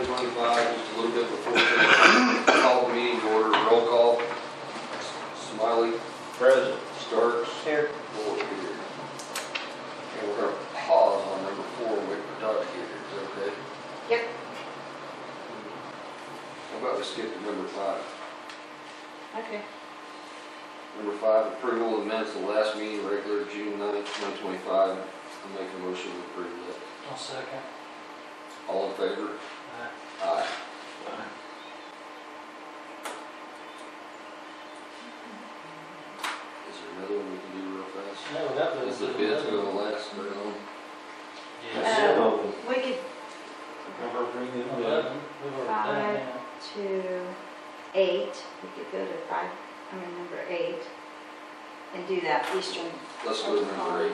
2025, just a little bit before we call the meeting to order. Roll call. Smiley. Present. Starks. Here. Ford here. And we're going to pause on number 4 and wait for Todd to get here. Is that okay? Yep. How about we skip to number 5? Okay. Number 5, approval of the minutes of the last meeting, regular June 9th, 2025. I'll make a motion to approve that. I'll second. All in favor? Aye. Aye. Is there another one we can do real fast? No, that was Is the bid's going to last very long? Yes. We could Number 11. We've already done that. to 8, we could go to number 8, and do that Eastern. Let's go to number 8.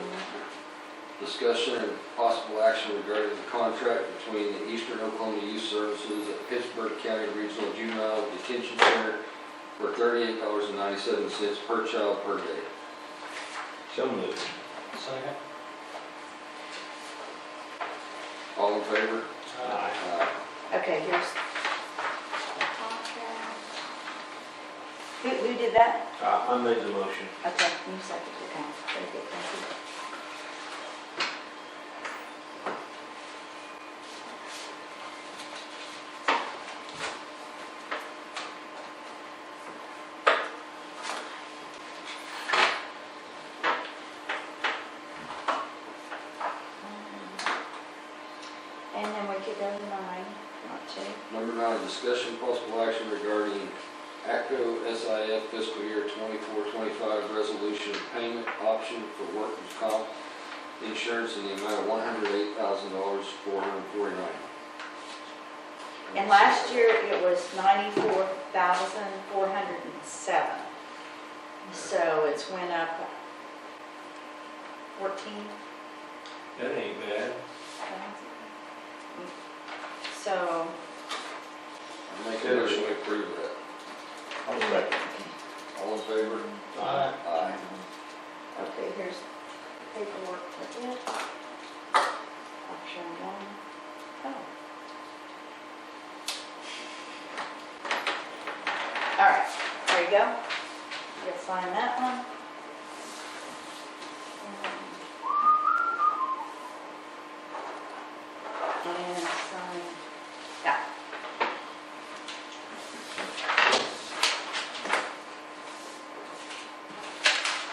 Discussion and possible action regarding the contract between the Eastern Oklahoma Youth Services at Pittsburgh County Regional Juvenile Detention Center for $38.97 per child per day. So moved. Second. All in favor? Aye. Aye. Okay, here's the contract. Who did that? I made the motion. Okay, you seconded it. Okay, very good, thank you. And then we could go to 9, not 2. Number 9, discussion possible action regarding ACO SIF fiscal year 24-25 resolution payment option for workers' comp insurance in the amount of $108,449. And last year it was $94,407. So it's went up 14. That ain't bad. So, I make a motion to approve that. I'll second. All in favor? Aye. Aye. okay, here's the paperwork for it. Option 1. Oh. All right, there you go. You'll sign that one. And sign that.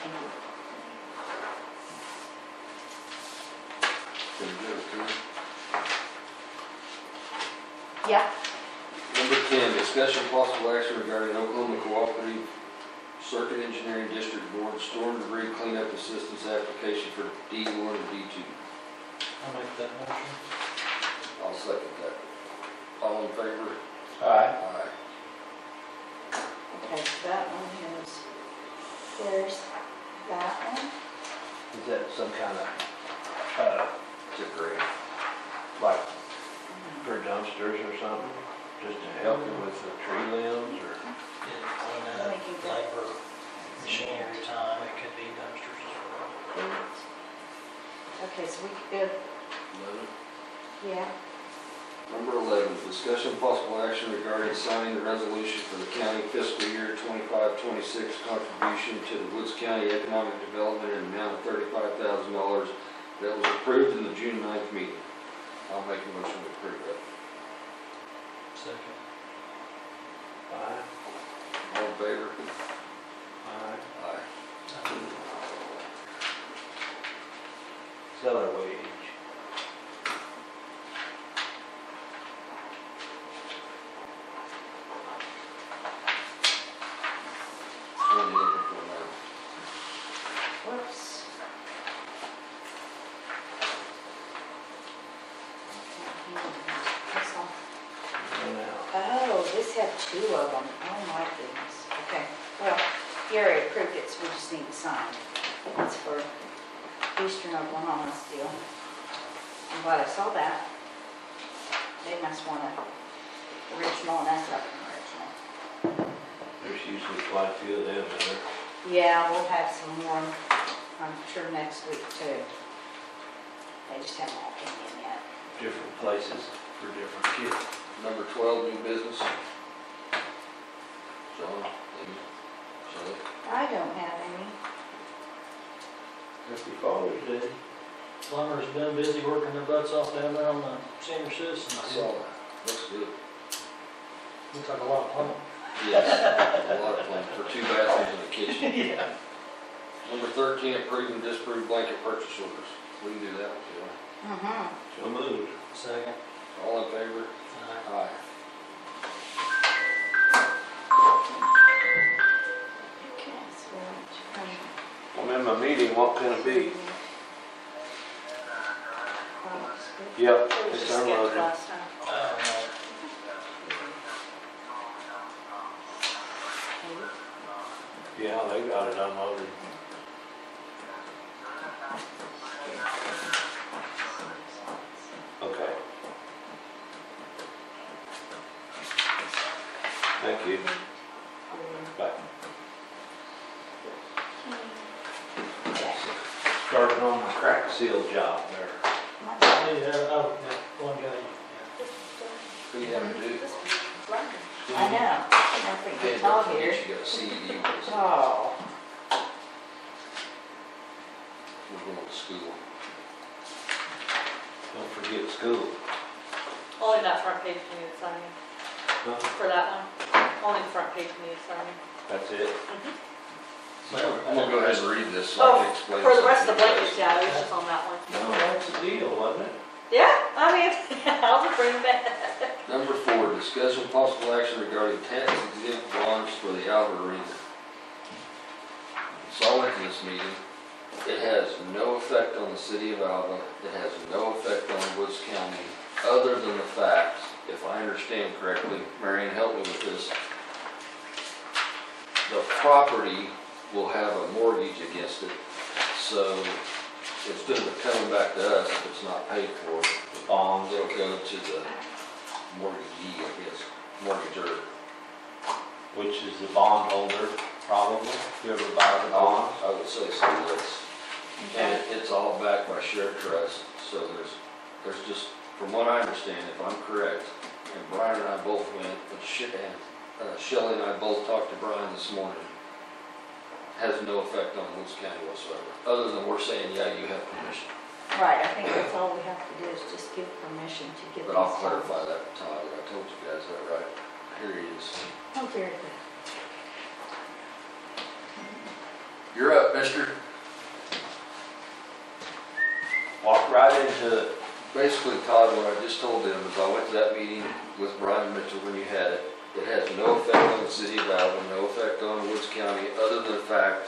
Thank you. Can we go to Yeah. Number 10, discussion possible action regarding Oklahoma Cooperative Circuit Engineering District Board storm debris cleanup assistance application for D1 and D2. I'll make that motion. I'll second that. All in favor? Aye. Aye. Okay, so that one there's that one. Is that some kind of, It's a grant. like, for dumpsters or something? Just to help you with the tree limbs or? Let me get that. Labor, machinery time, it could be dumpsters as well. 8. Okay, so we could go, 11. yeah. Number 11, discussion possible action regarding signing the resolution for the county fiscal year 25-26 contribution to the Woods County Economic Development in an amount of $35,000 that was approved in the June 9th meeting. I'll make a motion to approve that. Second. Aye. All in favor? Aye. Aye. Seller wage. What are you looking for now? Whoops. This one. Oh, this had 2 of them. Oh my goodness. Okay, well, you already approved it, so we just need to sign. It's for Eastern Oklahoma still. I'm glad I saw that. They must want an original, and that's not an original. There's usually quite a few of them in there. Yeah, we'll have some more, I'm sure, next week too. They just haven't all came in yet. Different places. for different kids. Number 12, new business. John, Amy, Shelley. I don't have any. Happy Father's Day. Plumbers been busy working their butts off down there on the senior citizens. I saw that. Looks good. Looks like a lot of plumbing. Yes, a lot of fun for 2 bathrooms and a kitchen. Yeah. Number 13, approve and disapprove blanket purchase orders. We can do that one, Shelley. Mm-hmm. So moved. Second. All in favor? Aye. Okay, so I'm in my meeting, what can it be? what? Yep, It was it's just skipped unloaded. last time. Oh, Yeah, they got it unloaded. Okay. Thank you. Bye. Starting on my crack seal job there. no. Yeah, oh, yeah, one guy. Yeah. Who you having to do? I know, I think Hey, it's all don't here. forget you got a CED with us. Oh, We're going to school. Don't forget school. Only that front page you need to sign in. Huh? For that one. Only the front page you need to sign in. That's it. I'm gonna go ahead and read this so I Oh, can explain. for the rest of the something to you blankets, guys. yeah, it was just on that one. No, that's the deal, wasn't it? Yeah, I mean, I'll just bring it back. Number 4, discussion possible action regarding tax exempt bonds for the Alva Arena. So I went to this meeting. It has no effect on the city of Alva. It has no effect on Woods County, other than the fact, if I understand correctly, Marion, help me with this. The property will have a mortgage against it, so instead of it coming back to us if it's not paid for, The bonds. it'll go to the mortgagee, I guess, mortgagor. Which is the bondholder, probably, whoever buys the bonds. I would say so, yes. And it's all backed by shared trust, so there's just, from what I understand, if I'm correct, and Brian and I both went, and Shelley and I both talked to Brian this morning, has no effect on Woods County whatsoever, other than we're saying, yeah, you have permission. right, I think that's all we have to do is just give permission to get these. But I'll signed. clarify that with Todd, I told you guys that, right? Here he is. Oh, very good. You're up, mister. Walk right into it. Basically, Todd, what I just told them is I went to that meeting with Brian Mitchell when you had it. It has no effect on the city of Alva, no effect on Woods County, other than the fact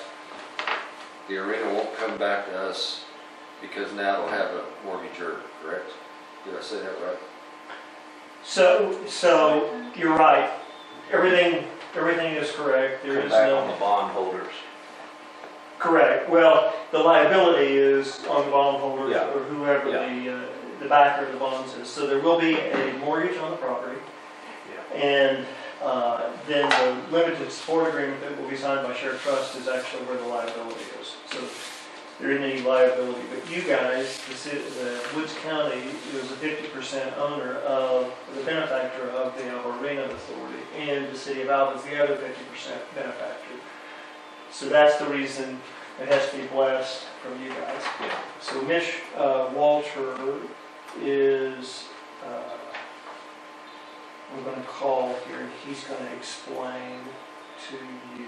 the arena won't come back to us because now it'll have a mortgagor, correct? Did I say that right? So you're right. Everything is correct. There Come is back on no, the bondholders. correct. Well, the liability is on the bondholder Yeah. or whoever the backer of the bonds is. So there will be a mortgage on the property. And then the limited support agreement that will be signed by shared trust is actually where the liability is. So there isn't any liability. But you guys, the Woods County is a 50% owner of, the benefactor of the Alva Arena Authority, and the city of Alva is the other 50% benefactor. So that's the reason it has to be blessed from you guys. Yeah. So Mitch Walter is, we're going to call here, and he's going to explain to you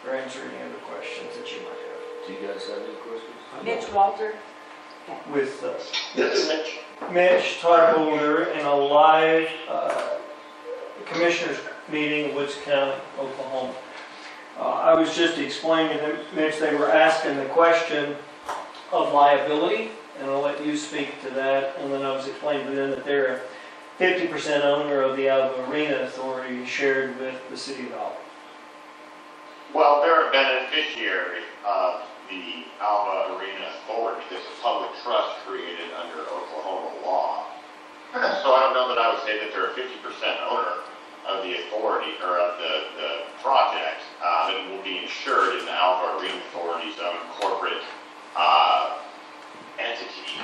or answer any other questions that you might Do you guys have any questions? Mitch Walter? have. With Mitch, Todd Boulder, and a live commissioners meeting in Woods County, Oklahoma. I was just explaining to Mitch, they were asking the question of liability, and I'll let you speak to that. And then I was explaining to them that they're a 50% owner of the Alva Arena Authority, shared with the city of Alva. Well, they're a beneficiary of the Alva Arena Authority. There's a public trust created under Oklahoma law. So I don't know that I would say that they're a 50% owner of the authority or of the project. It will be insured in the Alva Arena Authority's own corporate entity,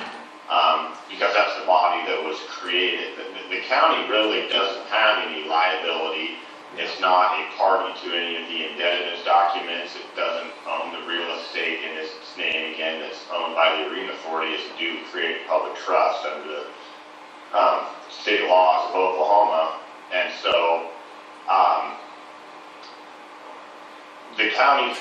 because that's the body that was was created. The county really doesn't have any liability. It's not a party to any of the indebtedness documents. It doesn't own the real estate in its name. Again, it's owned by the Arena Authority. It's due to create public trust under the state laws of Oklahoma. And so the county's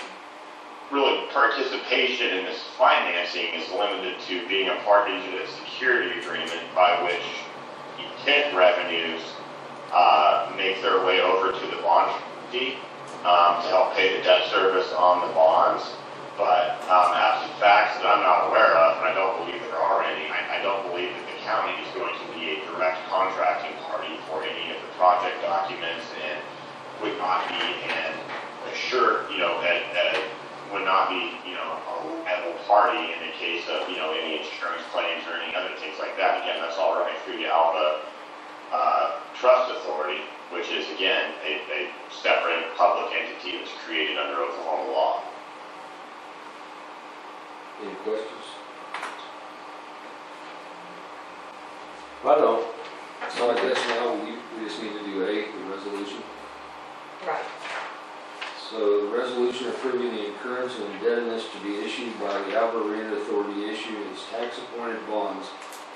really participation in this financing is limited to being a party to the security agreement by which TIF revenues make their way over to the bond fee to help pay the debt service on the bonds. But absent facts that I'm not aware of, and I don't believe there are any, I don't believe that the county is going to be a direct contracting party for any of the project documents, and would not be an assured, would not be, a liable party in the case of, any insurance claims or any other things like that. Again, that's all right through the Alpha Trust Authority, which is, again, a separate public entity that's created under Oklahoma law. Any questions? I don't. So I guess now we just need to do A, the resolution. Right. So the resolution approving the incurrence of indebtedness to be issued by the Alva Arena Authority issuing its tax-appointed bonds,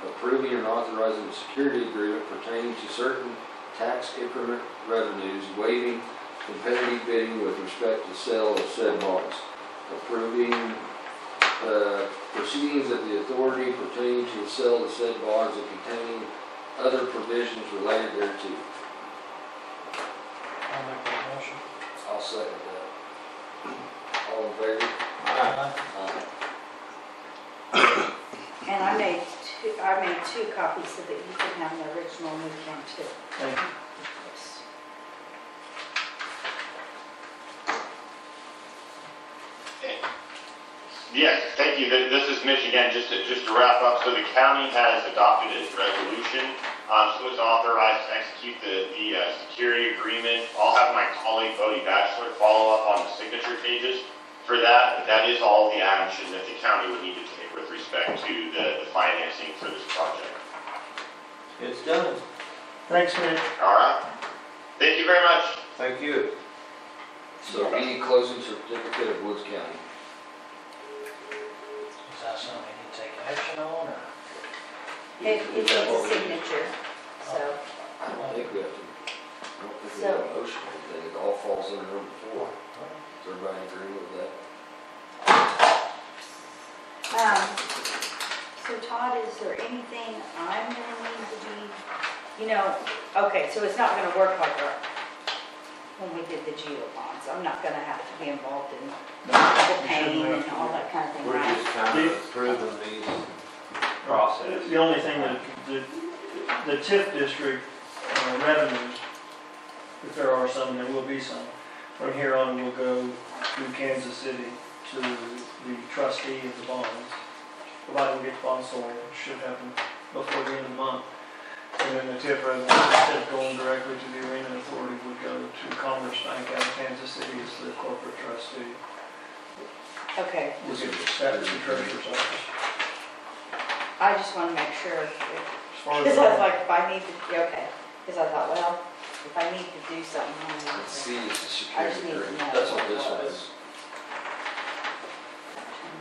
approving and authorizing a security agreement pertaining to certain tax increment revenues, waiving competitive bidding with respect to sale of said bonds, approving proceedings of the authority pertaining to the sale of said bonds and containing other provisions related thereto. I'll make that motion. I'll second that. All in favor? Aye. And I made two copies so that you can have the original moved one too. Thank you. Yes. Yes, thank you. This is Mitch again, just to wrap up. So the county has adopted its resolution, so it's authorized to execute the security agreement. I'll have my colleague Bodie Batchelor follow up on the signature pages for that. But that is all the action that the county would need to take with respect to the financing for this project. It's done. Thanks, Mitch. All right. Thank you very much. Thank you. So B, closing certificate of Woods County. Is that something we need to take action on, or? It needs a signature, so. I don't think we have to, I don't think we So- have a motion or anything. It all falls under number 4. Is everybody in agreement with that? So Todd, is there anything I'm gonna need to be, okay, so it's not gonna work like when we did the GEO bonds. I'm not gonna have to be involved in the paying and all that kind of thing, We're right? just kind of approving these process. The only thing that the TIF district revenues, if there are some, there will be some, from here on will go to Kansas City to the trustee of the bonds. Provided we get the bonds sold, it should happen before the end of the month. And then the TIF revenue, instead of going directly to the Arena Authority, would go to Commerce Bank out of Kansas City as the corporate trustee. Okay, We'll get that to the treasurer's office. I just wanna make sure, As far as because I was like, if I need to, okay, because I thought, well, if I need to do something, I need And to. C is the I just security need to agreement. know That's what what this it one was. is.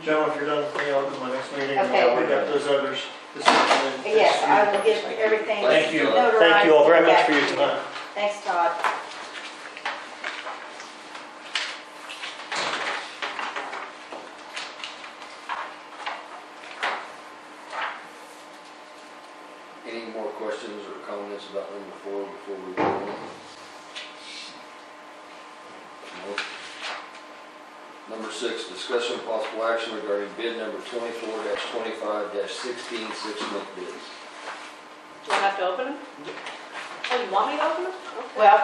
Joe, if you're done with me, I'll do my next meeting, and Okay. I'll pick up those others this afternoon. Yes, I will get everything. Thank you. notarized Thank you all very and much back for your to you. time. Thanks, Todd. Any more questions or comments about number 4 before we go on? No. Number 6, discussion of possible action regarding bid number 24-25-16 6-month bids. Do I have to open them? Oh, you want me to open them? Okay. Well,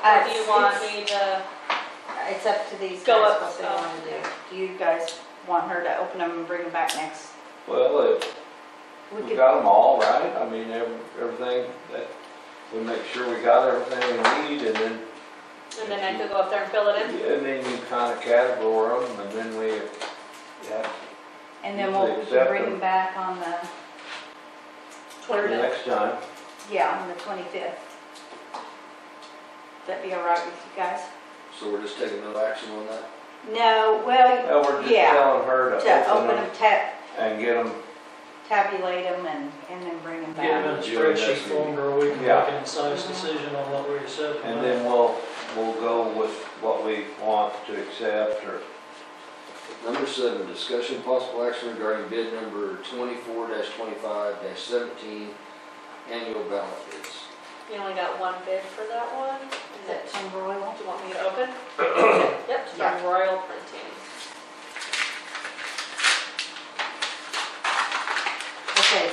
Or do you want me to? it's up to these Go guys up, what they want to do. Do you guys want her to open them and bring them back next? Well, We we could, got them all, right? I mean, everything that, we make sure we got everything we need, and then, And then I could go up there and fill it in? and then you kind of categorize them, and then we, yeah, and then we can accept bring them. them back on the cleared up. next time. Yeah, on the 25th. That'd be all right with you guys? So we're just taking no action on that? No, well, Well, we're just yeah, telling her to to open open them, them and get them, tabulate them and then bring them Get them in back. a spreadsheet form where we can Yeah. make an concise decision on what we accept. and then we'll go with what we want to accept or, Number 7, discussion possible action regarding bid number 24-25-17, annual ballot bids. You only got one bid for that one. Is Is that it, Tim Royal? do you want me to open? Yep, it's Yeah. from Royal Printing. Okay.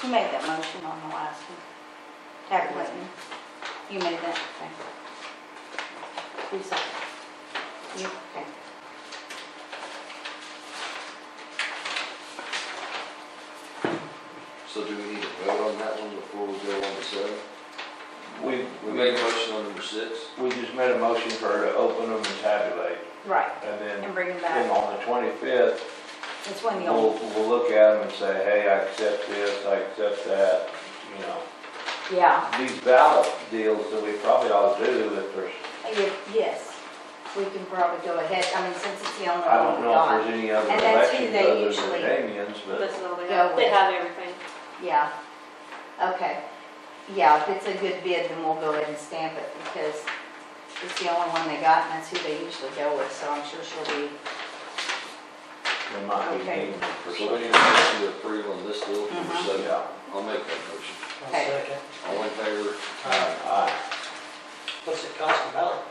Who made that motion on the last one? Tabulating. You made that? Okay. Who's that? You? Okay. So do we need to vote on that one before we go on to 7? we We made a motion on number 6. we just made a motion for her to open them and tabulate. Right, And then and bring them then back. on the 25th, It's when you'll, we'll look at them and say, hey, I accept this, I accept that, you know. yeah, These ballot deals that we probably ought to do if there's, yes. We can probably go ahead, I mean, since it's the only I one don't we know got. if there's any other And that's who elections they other usually- than Damien's, but This is all they Go have. They with. have everything. Yeah, okay. Yeah, if it's a good bid, then we'll go ahead and stamp it because it's the only one they got and that's who they usually go with, so I'm sure she'll be, there might be Okay. need for So we some. need a motion to approve on this deal, number Mhm. 7. Yeah. I'll make that motion. I'll Okay. second. All in favor? Aye. What's it cost a ballot?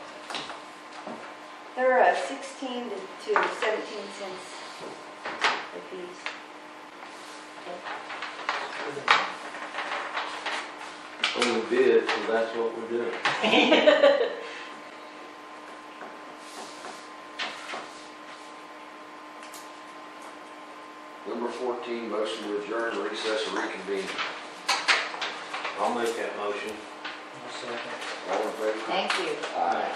they're 16 to 17 cents a piece. Well, we bid, so that's what we're doing. Number 14, motion to adjourn, recess, or reconvene. I'll make that motion. I'll second. All in favor? Thank you. Aye.